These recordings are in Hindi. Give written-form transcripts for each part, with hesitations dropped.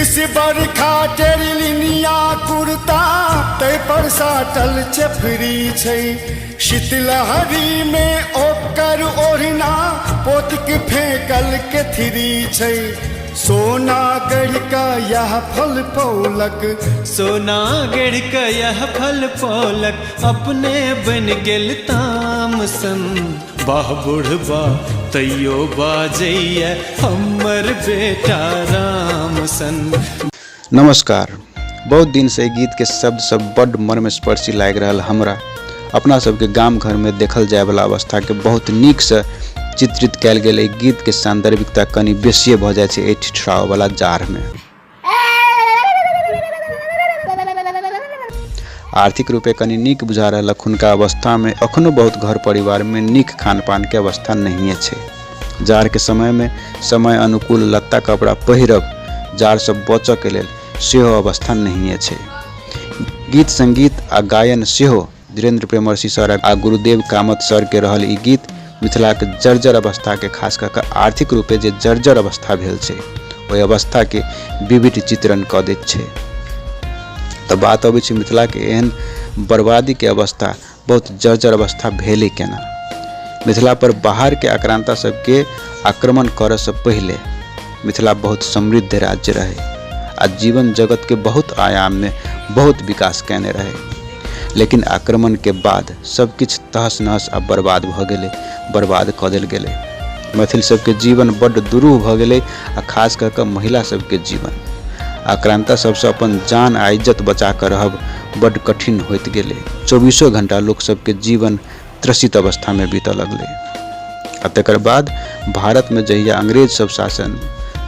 शिश बरखा टेरिलिनिया कुर्ता तै पर साटल चेफरी छै, शीतलहरी में ओकर ओढ़ना पोतक फेंकल केथरी छै। सोना गढ़ का यह फल पौलक, सोना गढ़ का यह फल पौलक, अपने बन गेल तामसन। वाह बुढ़बा तैयो बाजैया हमर बेटा रामसन। नमस्कार। बहुत दिन से गीत के शब्द सब बड़ मर्मस्पर्शी लाग रहल हमरा। अपना सबके गाम घर में देखल जाए वाला अवस्था के बहुत नीक से चित्रित कैल गेल गीत के सांदर्भिकता कनि बेसिए भ जाए छै ठिठराव वाला जार में। आर्थिक रूपे कनि नीक बुझा रहल अखुनका अवस्था में अखनो बहुत घर परिवार में नीक खान पान के अवस्था नहीं छै। जार के समय में समय अनुकूल लत्ता कपड़ा पहिरब, जार सब बचऽ के लेल सेहो अवस्था नहीं छै। गीत संगीत आ गायन सेहो धीरेन्द्र प्रेमर्षि सर आ गुरुदेव कामत सर के रहल ई गीत मिथिला के जर्जर अवस्था के खास कऽ के आर्थिक रूपे जे जर्जर अवस्था भेल छै ओहि अवस्था के विविध चित्रण कऽ दैत छै। तऽ बात अबै छै मिथिला के एहन बर्बादी के अवस्था, बहुत जर्जर अवस्था भेले केना। मिथिला पर बाहर के आक्रांता सबके आक्रमण करऽ से पहले मिथिला बहुत समृद्ध राज्य रहे आ जीवन जगत के बहुत आयाम में बहुत विकास कैने रहे। लेकिन आक्रमण के बाद सब किछ तहस नहस आ बर्बाद भ गेले, बर्बाद कऽ देल गेले। मैथिल सबके जीवन बड्ड दुरूह भ गेले आ खास कऽ के महिला सबके जीवन आक्रांता सबसे अपन जान आ इज्जत बचा कर रहब बड्ड कठिन होइत गेले। 24 घंटा लोक सबके जीवन त्रसित अवस्था में बीतऽ लगले। आ तकर बाद भारत में जहिया अंग्रेज सब शासन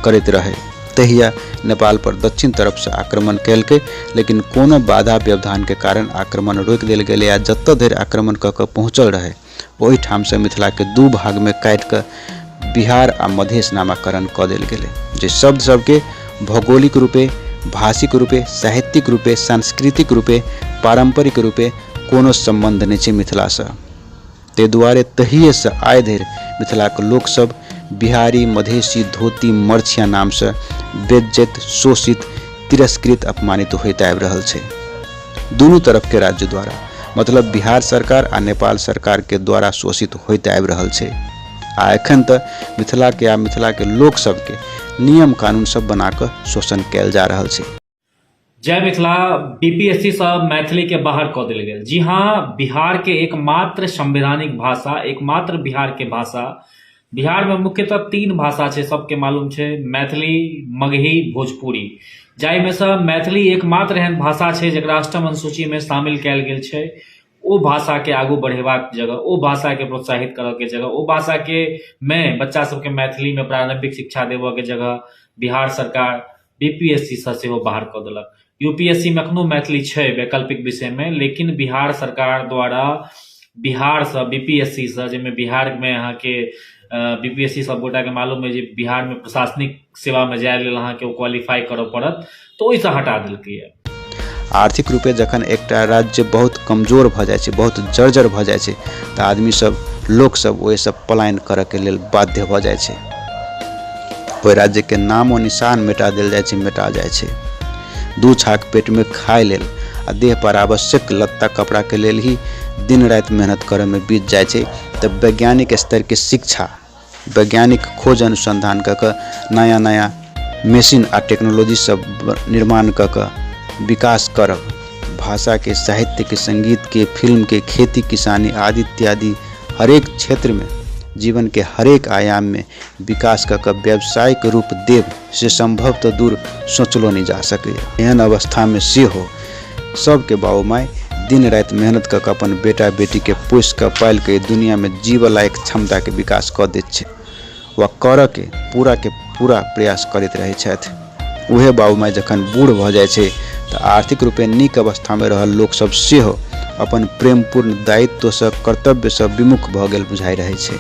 करैत रहे तहिया नेपाल पर दक्षिण तरफ से आक्रमण कैलकै, लेकिन कोनो बाधा व्यवधान के कारण आक्रमण रोक देल गेलै आ जतऽ धरि आक्रमण कऽ के पहुँचल रहे ओहि ठाम से मिथिला के दू भाग में काटि कऽ बिहार आ मधेश नामाकरण कऽ देल गेलै। जे शब्द सबके भौगोलिक रूपे, भाषिक रूपे, साहित्यिक रूपे, सांस्कृतिक रूपे, पारंपरिक रूपे कोनो संबंध नहीं छै मिथिला से। ताहि दुआरे तहिए से आइ धरि मिथिला के लोक सब बिहारी, मधेसी, धोती, मरछिया नाम से बेइज्जत, शोषित, तिरस्कृत, अपमानित होइत आबि रहल छै दुनू तरफ के राज्य द्वारा। मतलब बिहार सरकार आ नेपाल सरकार के द्वारा शोषित होइत आबि रहल छै। आ एखन तक मिथिला के लोक सब के नियम कानून सब बना कऽ शोषण कैल जा रहल छै। जय मिथिला। बीपीएससी सब मैथिली के बाहर कऽ देल गेल। जी हाँ, बिहार के एकमात्र संवैधानिक भाषा, एकमात्र बिहार के भाषा। बिहार में मुख्यतः 3 भाषा छै, सबके मालूम छै, मैथिली, मगही, भोजपुरी। जाहिमे से मैथिली एकमात्र एहन भाषा छै जकरा 8म अनुसूची में शामिल कैल गेल छै। ओ भाषा के आगू बढ़ेबाक जगह, ओ भाषा के प्रोत्साहित करऽ के जगह, ओ भाषा के में बच्चा सबके मैथिली में प्रारंभिक शिक्षा देबऽ के जगह बिहार सरकार बीपीएससी से सेहो बाहर कऽ देलक। यूपीएससी में अखनो मैथिली छै वैकल्पिक विषय में, लेकिन बिहार सरकार द्वारा बिहार से बीपीएससी से, जिसमें बिहार में अहाँ के बीपीएससी सब गोटा के मालूम है जे बिहार में प्रशासनिक सेवा में जाय लेल अहाँ के क्वालिफाई करऽ पड़त, तो ओहिसँ हटा देलकै है। आर्थिक रूपे जखन एकटा राज्य बहुत कमजोर भ जाए छै, बहुत जर्जर भ जाए छै, तऽ आदमी सब, लोक सब ओहि से पलायन करऽ के लेल बाध्य भ जाए छै। ओहि राज्य के नामो निशान मिटा देल जाए छै, मिटा जाए छै। दू छाक पेट में खाय लेल आ देह पर आवश्यक लत्ता कपड़ा के लेल ही दिन राति मेहनत करे में बीत जाए छै। तऽ वैज्ञानिक स्तर के शिक्षा, वैज्ञानिक खोज अनुसंधान कऽ के नया नया मशीन आ टेक्नोलॉजी सब निर्माण कऽ के विकास करब, भाषा के, साहित्य के, संगीत के, फिल्म के, खेती किसानी आदि इत्यादि हरेक क्षेत्र में, जीवन के हरेक आयाम में विकास कऽ के व्यावसायिक रूप देव से संभव तो दूर सोचलो नहीं जा सके। एहन अवस्था में सेहो सबके बाबू माय दिन राति मेहनत कऽ के अपन बेटा बेटी के पोस कऽ पाल के दुनिया में जीव लायक क्षमता के विकास कऽ दैत छै वा करऽ के पूरा प्रयास करैत रहै छथि। उहे बाबू माय जखन बूढ़ भऽ जाइ छै तऽ आर्थिक रूपे नीक अवस्था में रहल लोक सब सेहो अपन प्रेमपूर्ण दायित्व से, कर्तव्य से विमुख भऽ गेल बुझाइ रहै छै।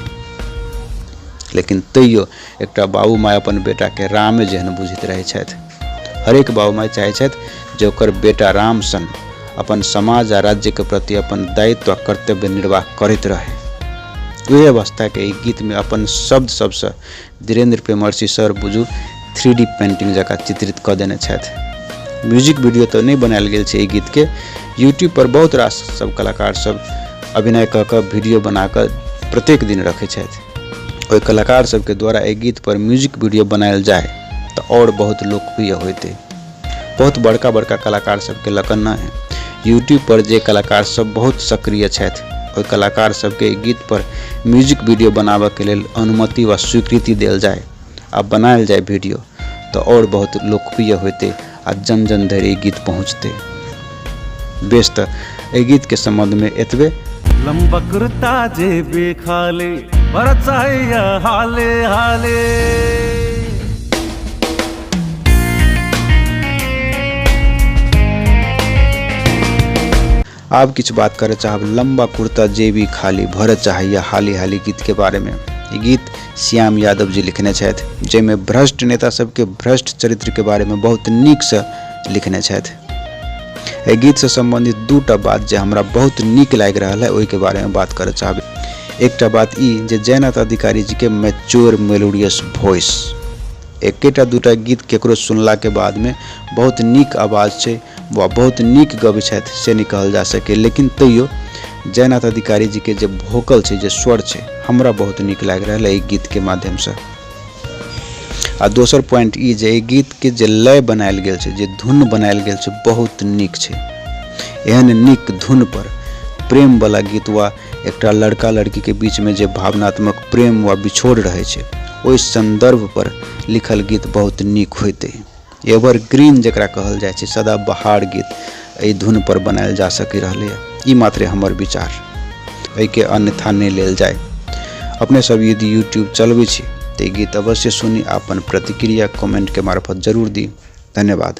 लेकिन तैयो एकटा बाबू माय अपन बेटा के रामे जेहन बुझैत रहै छथि। हरेक बाबू माय चाहै छथि जे ओकर बेटा राम सन अपन समाज आ राज्य के प्रति अपन दायित्व आ कर्तव्य निर्वाह करैत रहे। वही अवस्था के गीत में अपन शब्द सबसे धीरेन्द्र प्रेमर्षि सर बुझू 3D पेंटिंग जकाँ चित्रित कऽ देने छथि। म्यूजिक वीडियो तो नहीं बनायल गेल छै एहि गीत के। यूट्यूब पर बहुत रास सब कलाकार सब अभिनय कऽ कऽ वीडियो बना कऽ प्रत्येक दिन रखै छथि। ओहि कलाकार सबके द्वारा एहि गीत पर म्यूजिक वीडियो बनायल जाए तो और बहुत लोकप्रिय होते। बहुत बड़का बड़का कलाकार सबके लकन है। यूट्यूब पर जे कलाकार सब बहुत सक्रिय छथि ओहि कलाकार सबके गीत पर म्यूजिक वीडियो बनाबऽ के लेल अनुमति व स्वीकृति देल जाए आ बनायल जाए वीडियो तो और बहुत लोकप्रिय होते आ जन जन धरि गीत पहुँचते। बेस त एहि गीत के संबंध में एतबे। लंबा कुर्ता जेबे खाले बरचाया हाले हाले। आब किछु बात करे चाहब लंबा कुर्ता जेबी खाली भर चाहिए हाली हाली गीत के बारे में। ये गीत श्याम यादव जी लिखने छथि, जैमे भ्रष्ट नेता सबके भ्रष्ट चरित्र के बारे में बहुत नीक से लिखने छथि। एहि गीत से संबंधित दूटा बात जे हमरा बहुत नीक लागि रहल है ओहि के बारे में बात करे चाहब। एकटा बात ई जे जयनाथ अधिकारी जी के मैच्योर मेलोडियस वॉइस, एकेटा दूटा गीत केकरो सुनला के बाद में बहुत नीक आवाज छै व बहुत नीक गबै छथि से नहीं कहल जा सके, लेकिन तैयो जयनाथ अधिकारी जी के जे वोकल छै जे स्वर छै हमरा बहुत नीक लागि रहल है गीत के माध्यम से। आ दोसर पॉइंट ई जे गीत के जे लय बनायल गेल छै, जे धुन बनायल गेल छै बहुत नीक छै। एहन नीक धुन पर प्रेम वाला गीत वा एकटा लड़का लड़की के बीच में जे भावनात्मक प्रेम वा बिछोड़ रहे छै ओहि संदर्भ पर लिखल गीत बहुत नीक होते। एवरग्रीन जकरा कहल जाय छै, सदाबहार गीत एहि धुन पर बनायल जा सकै रहलै है। ई मात्र हमर विचार, एहि के अन्यथा नहीं लेल जाय। अपने सब यदि यूट्यूब चलबै छी तो गीत अवश्य सुनी, अपन प्रतिक्रिया कमेंट के मार्फत जरूर दी। धन्यवाद।